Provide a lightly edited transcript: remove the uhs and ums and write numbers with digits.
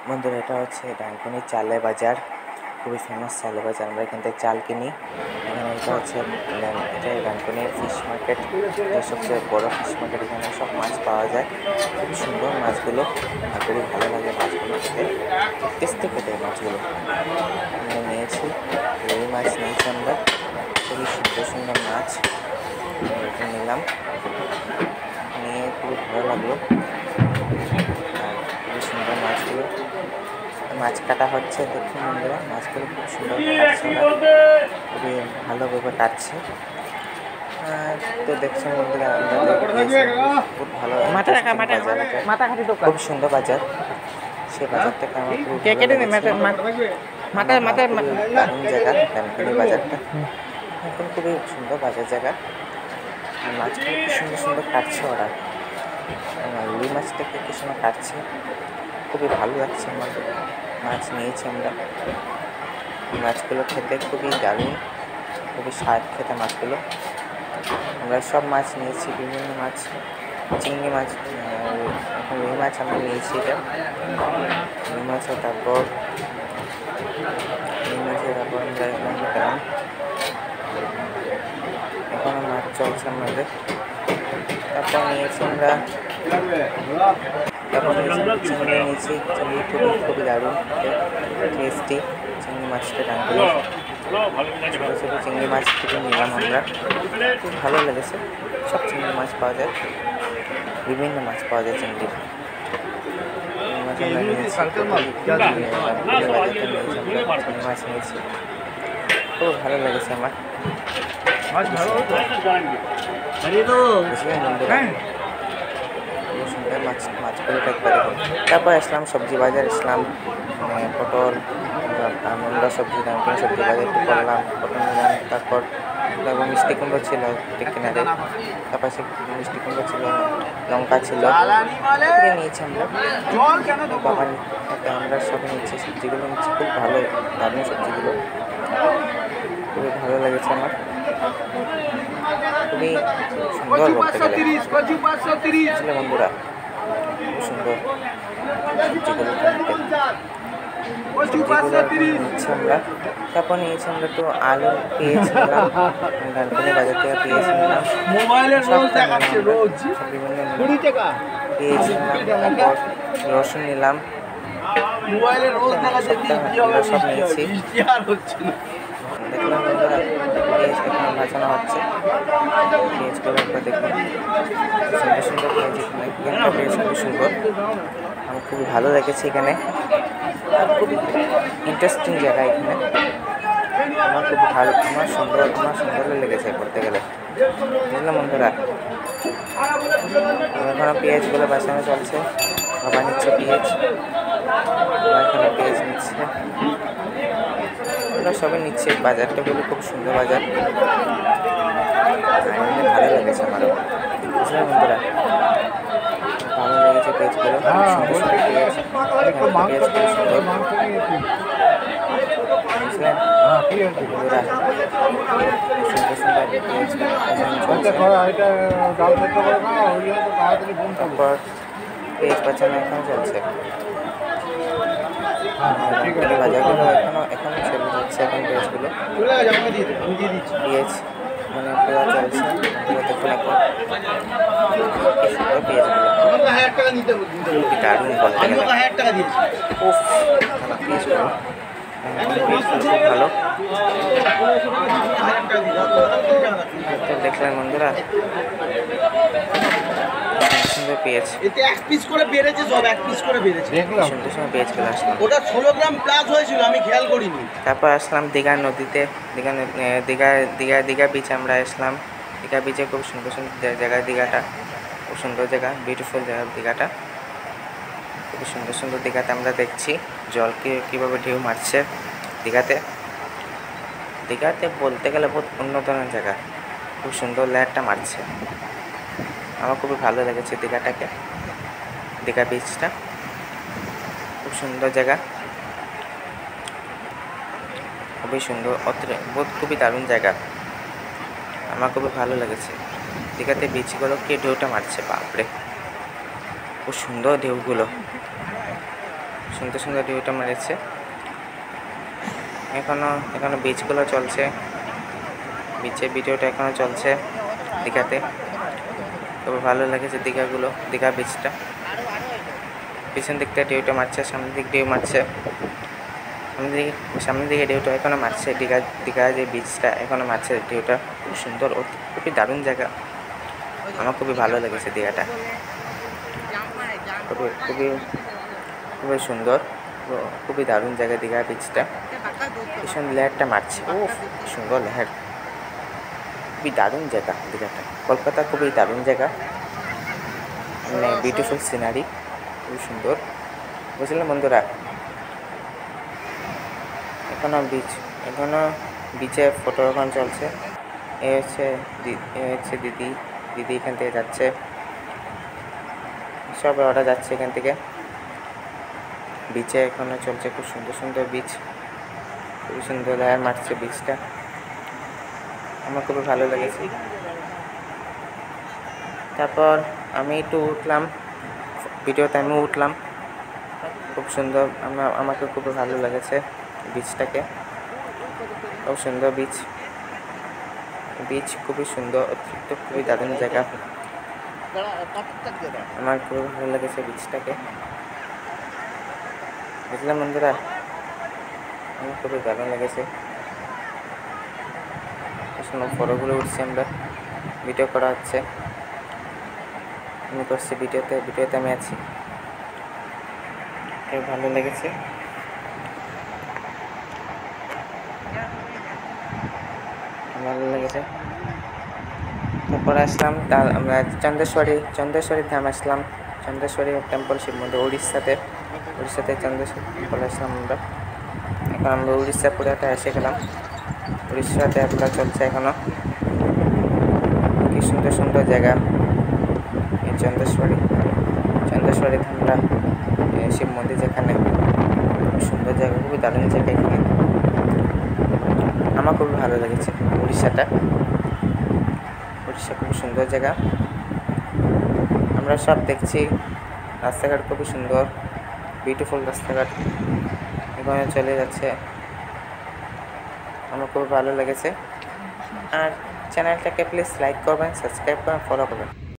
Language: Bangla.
বন্ধুরা, এটা হচ্ছে ডানকুনির চালের বাজার। খুবই ফেমাস চালের বাজার। আমরা এখান থেকে চাল কিনি। এখানে এটা হচ্ছে এটা ডানকুনির ফিশ মার্কেট, এটা সবচেয়ে বড় ফিশ মার্কেট। এখানে সব মাছ পাওয়া যায়, খুবই সুন্দর মাছগুলো, আর খুবই ভালো লাগে মাছগুলো খেতে, টেস্টি খেতে মাছগুলো। আমরা নিয়েছি রুই মাছ, নিয়েছি আমরা, খুবই সুন্দর সুন্দর মাছ এটা নিলাম, নিয়ে খুবই ভালো লাগলো। আর খুবই সুন্দর মাছগুলো, মাছ কাটা হচ্ছে। দেখুন বন্ধুরা, মাছগুলো খুব সুন্দর কাটছে, খুবই ভালোভাবে কাটছে। তো দেখছেন বন্ধুরা, খুব ভালো বাজার, খুব সুন্দর বাজার। সেই বাজার থেকে আমার খুব দারুণ জায়গা ডানকুনি বাজারটা। এখন খুবই সুন্দর বাজার জায়গা। মাছগুলো খুব সুন্দর সুন্দর কাটছে ওরা, রুই মাছটাকে কি সময় কাটছে, খুবই ভালো লাগছে আমার। মাছ নিয়েছি আমরা, মাছগুলো খেতে খুবই দারুণ, খুবই স্বাদ খেতে মাছগুলো। আমরা সব মাছ নিয়েছি, বিভিন্ন মাছ, চিংড়ি মাছ, এখন রুই মাছ আমরা নিয়েছি। এটা রুই মাছের তারপর আমরা এখানে পেলাম। এখনো মাছ চলছে আমাদের। তারপর নিয়েছি আমরা, তারপর চিংড়ি নিয়েছি। চিংড়ি খুবই দারুণ, টেস্টি চিংড়ি মাছটা ডানকুনি। ছোটো ছোটো চিংড়ি মাছ থেকে নিলাম আমরা, খুব ভালো লেগেছে। সব চিংড়ি মাছ পাওয়া যায়, বিভিন্ন মাছ পাওয়া যায় চিংড়ি মাছ। আমরা নিয়েছি, চিংড়ি মাছ নিয়েছি, খুব ভালো লেগেছে আমার। সুন্দর মাছগুলোটা একবার দেখুন। তারপর আসলাম সবজি বাজার, আসলাম পটল, আমরা সবজি ডানকুনি সবজি বাজার একটু করলাম, পটল নিলাম। তারপর মিষ্টি কুমড়ো ছিল কিনারে, তারপর সে মিষ্টি কুমড়ো ছিল, লঙ্কা ছিল, নিয়েছি আমরা। বাবা আমরা সব নিচ্ছি, সবজিগুলো নিচ্ছি, খুব ভালো দারুণ সবজিগুলো, খুবই ভালো লেগেছে আমার, খুবই সুন্দর বলতে গেলে বন্ধুরা, খুব সুন্দর সবজিগুলো নিচ্ছি আমরা। তারপর নিয়েছি আমরা একটু আলু, পেঁয়াজ নিলাম, ডানকুনি বাজার থেকে পেঁয়াজ নিলাম, পেঁয়াজ নিলাম, তারপর রসুন নিলাম, আমরা সব নিয়েছি। দেখলাম বন্ধুরা, পেঁয়াজ এখন ভাজানো হচ্ছে, পেঁয়াজগুলো একবার দেখুন, সুন্দর সুন্দর পেঁয়াজ। এখানটা পেঁয়াজ খুবই সুন্দর, আমার খুবই ভালো লেগেছে এখানে, আর খুবই ইন্টারেস্টিং জায়গা এখানে। আমার খুব ভালো, আমার সুন্দর লেগেছে করতে গেলে, বুঝলাম বন্ধুরা। এখনো পেঁয়াজগুলো বাসানো চলছে, বাবা নিচ্ছে পেঁয়াজ, এখানে পেঁয়াজ নিচ্ছে, ওরা সবাই নিচ্ছে। বাজারটা বলে খুব সুন্দর বাজার, ভালো লেগেছে আমারও, বুঝলাম বন্ধুরা, ভালো লেগেছে পেঁয়াজগুলো, সুন্দর সুন্দর পেঁয়াজ, পেঁয়াজ খুব সুন্দর, বুঝলেন বন্ধুরা, সুন্দর সুন্দর পেঁয়াজ তারপর পেঁয়াজ বাঁচানো এখন চলছে। বাজারগুলো এখনো চলে যাচ্ছে, এখন পেঁয়াজগুলো পেঁয়াজ মানে পুরো চলছে। দেখুন এখন পেঁয়াজগুলো খুবই দারুণ বলতে গেলে, পেঁয়াজগুলো খুব ভালো। দেখলেন বন্ধুরা, সুন্দর পেঁয়াজ, এক পিস করে বেড়েছে, সব এক পিস করে বেড়েছে। সুন্দর সুন্দর পেঁয়াজগুলো আসলাম, ওটা 16 গ্রাম প্লাস হয়েছিল, আমি খেয়াল করিনি। তারপর আসলাম দীঘা নদীতে, দীঘা বিচ আমরা আসলাম। দীঘা বিচে খুব সুন্দর সুন্দর জায়গা, দীঘাটা খুব সুন্দর জায়গা, বিউটিফুল জায়গা দীঘাটা, খুবই সুন্দর সুন্দর দীঘাতে আমরা দেখছি জলকে কীভাবে ঢেউ মারছে। দীঘাতে বলতে গেলে বহুত অন্য ধরনের জায়গা, খুব সুন্দর লেয়ারটা মারছে, আমার খুবই ভালো লেগেছে দীঘাটাকে। দীঘা বিচটা খুব সুন্দর জায়গা, খুবই সুন্দর, খুবই দারুণ জায়গা, আমার খুবই ভালো লেগেছে। দীঘাতে বিচগুলো কে ঢেউটা মারছে, বাপরে খুব সুন্দর ঢেউগুলো, সুন্দর সুন্দর ভিউটা মেরেছে। এখনো বিচগুলো চলছে, বিচের ভিডিওটা এখনো চলছে দীঘাতে। খুব ভালো লেগেছে দীঘা বিচটা। পিছন দিক থেকে ঢেউটা মারছে, সামনের দিক ঢেউ মারছে, সামনের দিকে ঢেউটা এখনো মারছে। দীঘা যে বিচটা এখনো মারছে ঢেউটা। খুব সুন্দর, খুবই দারুণ জায়গা। আমার খুবই ভালো লেগেছে দীঘাটা, খুবই খুবই খুবই সুন্দর, খুবই দারুণ জায়গা দীঘা বিচটা। ভীষণ লেয়ারটা মারছে, ও সুন্দর লেহার, খুবই দারুণ জায়গা দীঘাটা। কলকাতা খুবই দারুণ জায়গা, মানে বিউটিফুল সিনারি, খুবই সুন্দর। বুঝলেন বন্ধুরা? এখনো বিচে ফটো এখন চলছে। এ হচ্ছে দিদি এখান থেকে যাচ্ছে, সব ওরা যাচ্ছে এখান থেকে। বিচে এখনো চলছে, খুব সুন্দর সুন্দর বিচ, খুবই সুন্দর লেয়ার মারছে বিচটা। আমার খুবই ভালো লেগেছে। তারপর আমি একটু উঠলাম, ভিডিওতে আমি উঠলাম, খুব সুন্দর। আমাকে খুবই ভালো লেগেছে বিচটাকে, খুব সুন্দর বিচ খুবই সুন্দর, অতিরিক্ত খুবই দারুণ জায়গা। আমার খুবই ভালো লেগেছে বিচটাকে। বুঝলাম বন্ধুরা? আমার খুবই দারুণ লেগেছে। ফটোগুলো উঠছি, আমরা ভিডিও করা হচ্ছে, আমি করছি ভিডিওতে আমি আছি। ভালো লেগেছে, তারপরে আসলাম আমরা চন্দ্রেশ্বরী ধাম আসলাম। চন্দ্রেশ্বরী টেম্পল, শিব মন্দির, উড়িষ্যাতে চন্দ্রেশ্বরী টেম্পল আসলাম আমরা। এখন আমরা উড়িষ্যা পুরাটা এসে গেলাম। উড়িষ্যাতে যাত্রা চলছে এখনো। কি সুন্দর সুন্দর জায়গা এই চন্দ্রেশ্বরী ধামটা, শিব মন্দির যেখানে, সুন্দর জায়গা, খুবই দারুণ জায়গা এখানে। আমার খুবই ভালো লেগেছে উড়িষ্যা খুব সুন্দর জায়গা। আমরা সব দেখছি, রাস্তাঘাট খুবই সুন্দর, বিউটিফুল রাস্তাঘাট এখানে চলে যাচ্ছে। আমার খুব ভালো লেগেছে। আর চ্যানেলটাকে প্লিজ লাইক করবেন, সাবস্ক্রাইব করবেন, ফলো করবেন।